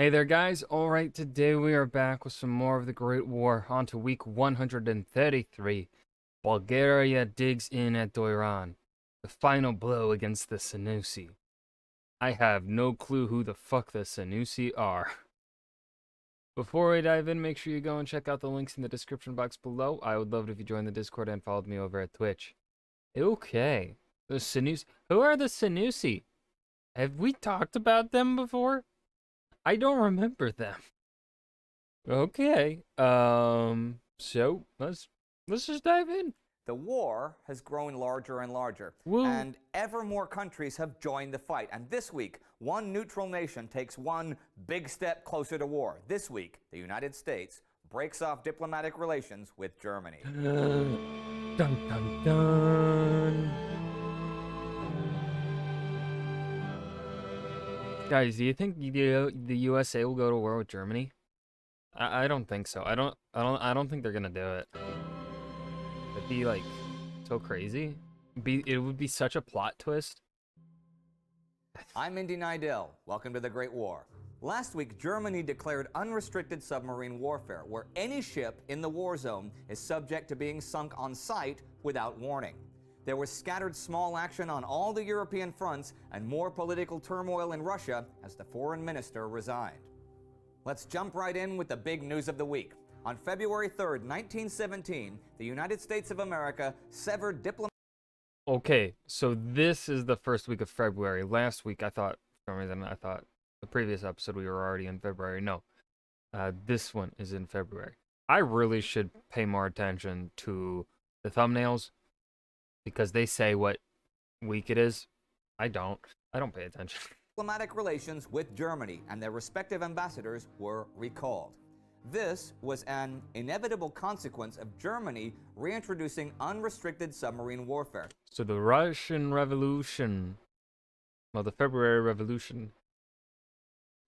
Hey there, guys. Alright, today we are back with some more of the Great War. On to week 133. Bulgaria digs in at Doiran. The final blow against the Senussi. I have no clue who the fuck the Senussi are. Before we dive in, make sure you go and check out the links in the description box below. I would love it if you joined the Discord and followed me over at Twitch. Okay. The Senussi. Who are the Senussi? Have we talked about them before? I don't remember them. Okay. So let's just dive in. The war has grown larger and larger, Woo. and ever more countries have joined the fight. And this week, one neutral nation takes one big step closer to war. This week, the United States breaks off diplomatic relations with Germany. Dun dun dun. Guys, do you think the USA will go to war with Germany? I don't think so. I don't think they're gonna do it. It'd be like so crazy. It would be such a plot twist. I'm Indy Nidell. Welcome to the Great War. Last week, Germany declared unrestricted submarine warfare, where any ship in the war zone is subject to being sunk on sight without warning. There was scattered small action on all the European fronts and more political turmoil in Russia as the foreign minister resigned. Let's jump right in with the big news of the week. On February 3rd, 1917, the United States of America severed diplomatic... Okay, so this is the first week of February. Last week, for some reason, I thought the previous episode we were already in February. No, this one is in February. I really should pay more attention to the thumbnails because they say what week it is. I don't pay attention. Diplomatic relations with Germany and their respective ambassadors were recalled. This was an inevitable consequence of Germany reintroducing unrestricted submarine warfare. So the Russian Revolution, well, the February Revolution,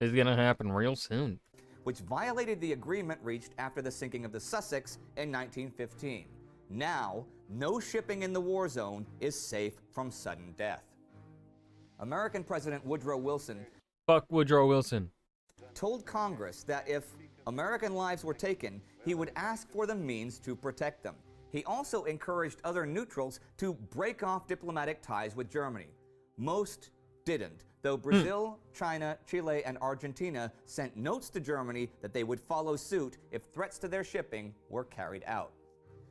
is gonna happen real soon. Which violated the agreement reached after the sinking of the Sussex in 1915. Now, no shipping in the war zone is safe from sudden death. American President Woodrow Wilson Fuck Woodrow Wilson. told Congress that if American lives were taken, he would ask for the means to protect them. He also encouraged other neutrals to break off diplomatic ties with Germany. Most didn't, though Brazil, China, Chile, and Argentina sent notes to Germany that they would follow suit if threats to their shipping were carried out.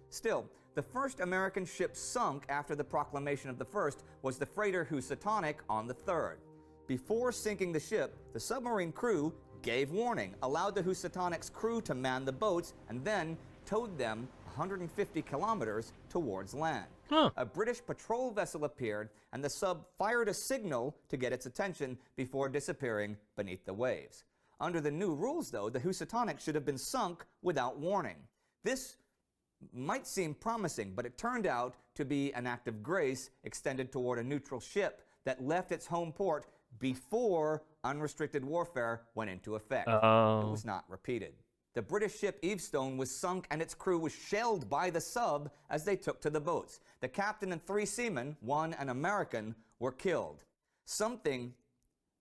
Still, the first American ship sunk after the proclamation of the first was the freighter Housatonic on the 3rd. Before sinking the ship, the submarine crew gave warning, allowed the Housatonic's crew to man the boats, and then towed them 150 kilometers towards land. A British patrol vessel appeared, and the sub fired a signal to get its attention before disappearing beneath the waves. Under the new rules, though, the Housatonic should have been sunk without warning. This might seem promising, but it turned out to be an act of grace extended toward a neutral ship that left its home port before unrestricted warfare went into effect. It was not repeated. The British ship Evestone was sunk and its crew was shelled by the sub as they took to the boats. The captain and 3 seamen, 1 an American, were killed. Something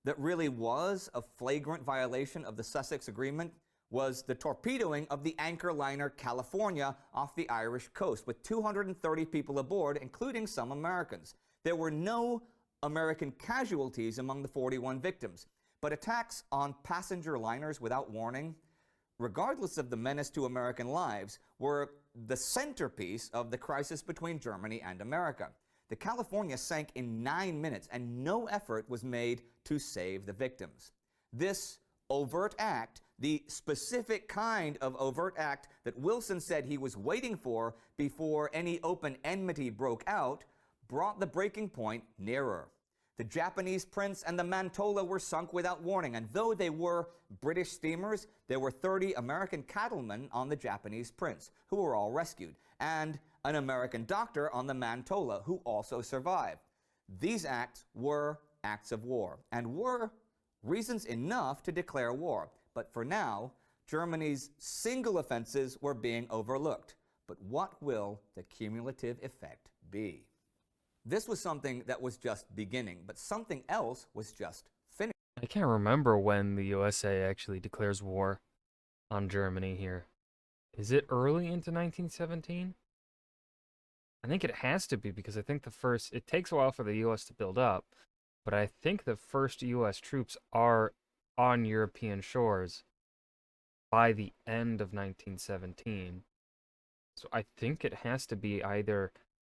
that really was a flagrant violation of the Sussex Agreement was the torpedoing of the anchor liner California off the Irish coast with 230 people aboard, including some Americans. There were no American casualties among the 41 victims, but attacks on passenger liners without warning, regardless of the menace to American lives, were the centerpiece of the crisis between Germany and America. The California sank in 9 minutes, and no effort was made to save the victims. This overt act, the specific kind of overt act that Wilson said he was waiting for before any open enmity broke out, brought the breaking point nearer. The Japanese Prince and the Mantola were sunk without warning, and though they were British steamers, there were 30 American cattlemen on the Japanese Prince, who were all rescued, and an American doctor on the Mantola, who also survived. These acts were acts of war, and were reasons enough to declare war. But for now, Germany's single offenses were being overlooked. But what will the cumulative effect be? This was something that was just beginning, but something else was just finished. I can't remember when the USA actually declares war on Germany here. Is it early into 1917? I think it has to be because I think it takes a while for the US to build up, but I think the first US troops are on European shores by the end of 1917. So I think it has to be either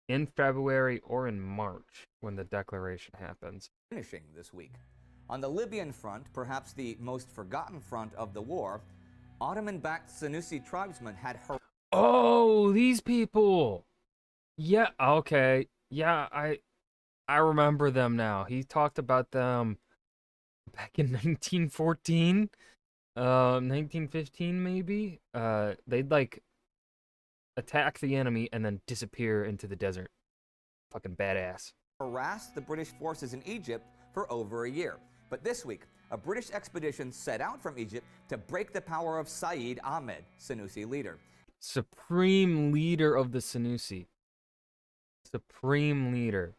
in February or in March when the declaration happens. Finishing this week. On the Libyan front, perhaps the most forgotten front of the war, Ottoman-backed Senussi tribesmen had Oh, these people! Yeah, okay. Yeah, I remember them now. He talked about them back in 1914, 1915 maybe. They'd like attack the enemy and then disappear into the desert. Fucking badass. harassed the British forces in Egypt for over a year. But this week, a British expedition set out from Egypt to break the power of Said Ahmed, Senussi leader. Supreme leader of the Senussi. Supreme leader.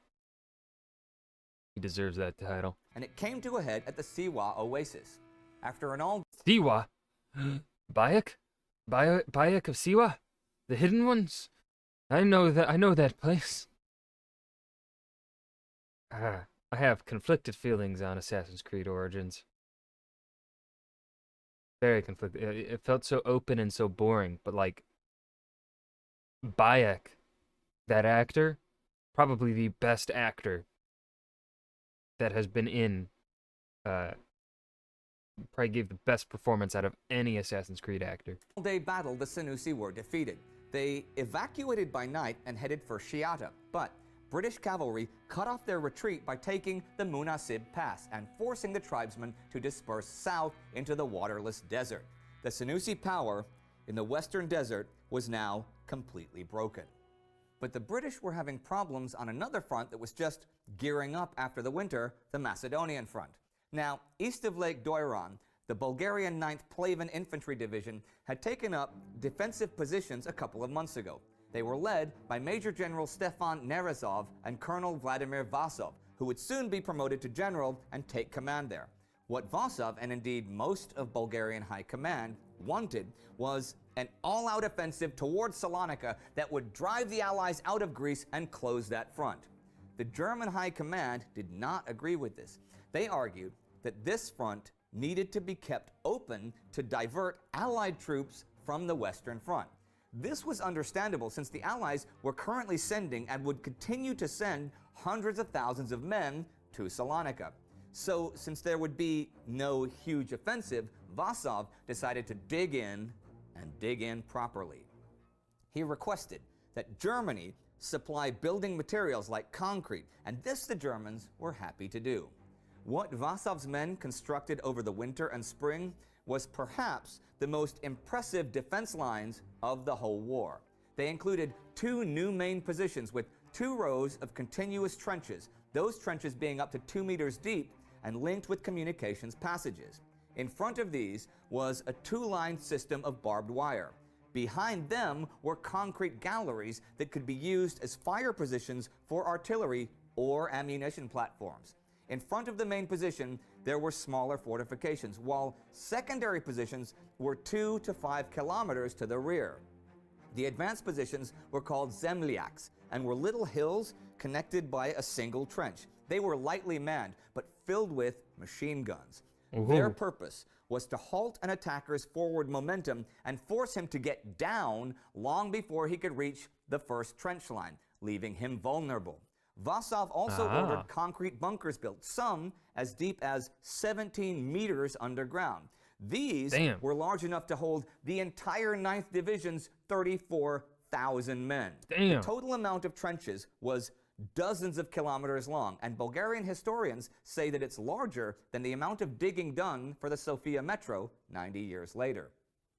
He deserves that title. And it came to a head at the Siwa Oasis. After an all Siwa? Bayak? Bayak of Siwa? The hidden ones? I know that place. I have conflicted feelings on Assassin's Creed Origins. Very conflicted. It felt so open and so boring, but like Bayek, that actor, probably the best actor that has been in probably gave the best performance out of any Assassin's Creed actor. day battle, the Senussi were defeated. They evacuated by night and headed for Shiata, but British cavalry cut off their retreat by taking the Munasib Pass and forcing the tribesmen to disperse south into the waterless desert. The Senussi power in the western desert was now completely broken. But the British were having problems on another front that was just gearing up after the winter, the Macedonian front. Now, east of Lake Doiran, the Bulgarian 9th Plaven Infantry Division had taken up defensive positions a couple of months ago. They were led by Major General Stefan Nerezov and Colonel Vladimir Vasov, who would soon be promoted to general and take command there. What Vasov, and indeed most of Bulgarian High Command, wanted was an all-out offensive towards Salonika that would drive the Allies out of Greece and close that front. The German High Command did not agree with this. They argued that this front needed to be kept open to divert Allied troops from the Western Front. This was understandable since the Allies were currently sending and would continue to send hundreds of thousands of men to Salonika. So, since there would be no huge offensive, Vasov decided to dig in and dig in properly. He requested that Germany supply building materials like concrete, and this the Germans were happy to do. What Vasov's men constructed over the winter and spring was perhaps the most impressive defense lines of the whole war. They included two new main positions with 2 rows of continuous trenches, those trenches being up to 2 meters deep and linked with communications passages. In front of these was a 2-line system of barbed wire. Behind them were concrete galleries that could be used as fire positions for artillery or ammunition platforms. In front of the main position, there were smaller fortifications, while secondary positions were 2 to 5 kilometers to the rear. The advanced positions were called zemliaks and were little hills connected by a single trench. They were lightly manned, but filled with machine guns. Their purpose was to halt an attacker's forward momentum and force him to get down long before he could reach the first trench line, leaving him vulnerable. Vasov also ordered concrete bunkers built, some as deep as 17 meters underground. These were large enough to hold the entire 9th Division's 34,000 men. The total amount of trenches was dozens of kilometers long, and Bulgarian historians say that it's larger than the amount of digging done for the Sofia Metro 90 years later.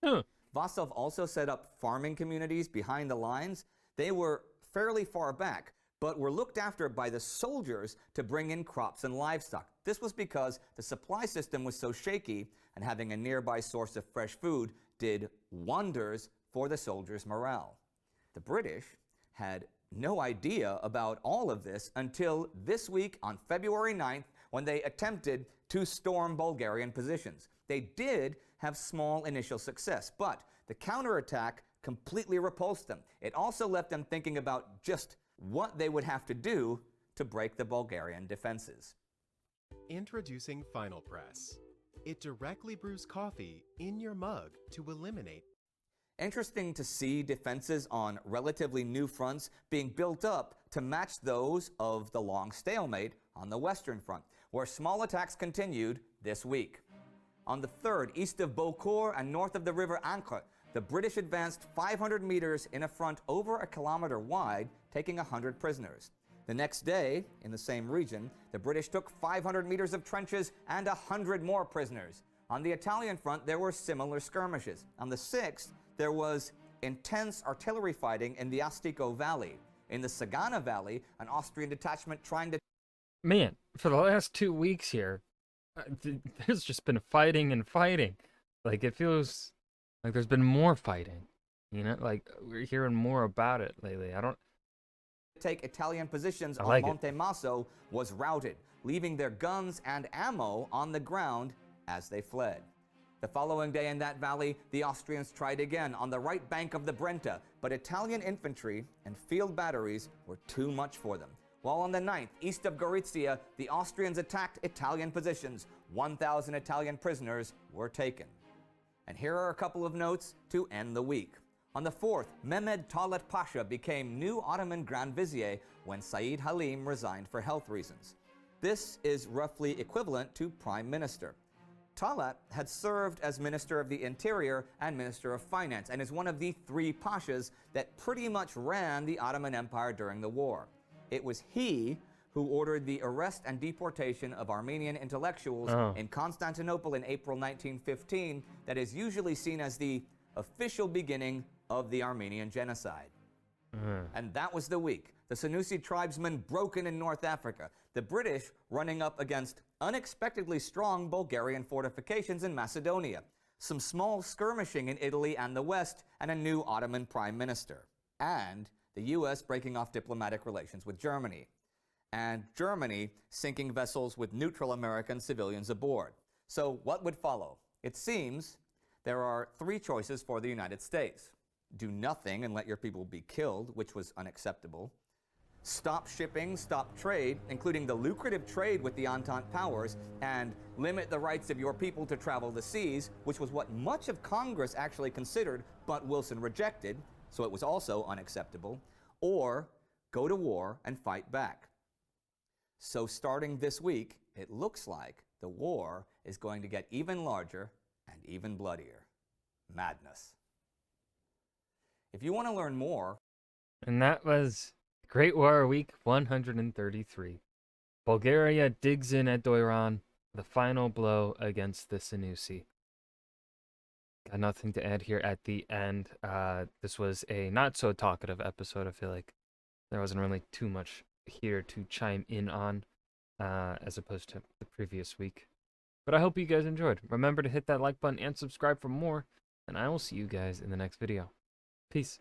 Vasov also set up farming communities behind the lines. They were fairly far back, but were looked after by the soldiers to bring in crops and livestock. This was because the supply system was so shaky, and having a nearby source of fresh food did wonders for the soldiers' morale. The British had no idea about all of this until this week on February 9th, when they attempted to storm Bulgarian positions. They did have small initial success, but the counterattack completely repulsed them. It also left them thinking about just what they would have to do to break the Bulgarian defenses. Introducing Final Press. It directly brews coffee in your mug to eliminate. Interesting to see defenses on relatively new fronts being built up to match those of the long stalemate on the Western Front, where small attacks continued this week. On the 3rd, east of Beaucourt and north of the river Ancre, the British advanced 500 meters in a front over a kilometer wide, taking 100 prisoners. The next day, in the same region, the British took 500 meters of trenches and 100 more prisoners. On the Italian front, there were similar skirmishes. On the 6th, there was intense artillery fighting in the Astico Valley. In the Sagana Valley, an Austrian detachment trying to... Man, for the last 2 weeks here, there's just been fighting and fighting. Like, it feels like there's been more fighting. You know, like, we're hearing more about it lately. take Italian positions on like Monte Maso was routed, leaving their guns and ammo on the ground as they fled. The following day in that valley, the Austrians tried again on the right bank of the Brenta, but Italian infantry and field batteries were too much for them. While on the 9th, east of Gorizia, the Austrians attacked Italian positions. 1,000 Italian prisoners were taken. And here are a couple of notes to end the week. On the 4th, Mehmed Talat Pasha became new Ottoman Grand Vizier when Said Halim resigned for health reasons. This is roughly equivalent to Prime Minister. Talat had served as Minister of the Interior and Minister of Finance and is one of the 3 pashas that pretty much ran the Ottoman Empire during the war. It was he who ordered the arrest and deportation of Armenian intellectuals in Constantinople in April 1915 that is usually seen as the official beginning of the Armenian genocide. And that was the week. The Senussi tribesmen broken in North Africa, the British running up against unexpectedly strong Bulgarian fortifications in Macedonia, some small skirmishing in Italy and the West, and a new Ottoman prime minister, and the US breaking off diplomatic relations with Germany, and Germany sinking vessels with neutral American civilians aboard. So what would follow? It seems there are 3 choices for the United States. Do nothing and let your people be killed, which was unacceptable. Stop shipping, stop trade, including the lucrative trade with the Entente powers, and limit the rights of your people to travel the seas, which was what much of Congress actually considered, but Wilson rejected, so it was also unacceptable. Or go to war and fight back. So starting this week, it looks like the war is going to get even larger and even bloodier. Madness. If you want to learn more... And that was Great War Week 133. Bulgaria digs in at Doiran, the final blow against the Senussi. Got nothing to add here at the end. This was a not so talkative episode. I feel like there wasn't really too much here to chime in on as opposed to the previous week. But I hope you guys enjoyed. Remember to hit that like button and subscribe for more, and I will see you guys in the next video. Peace.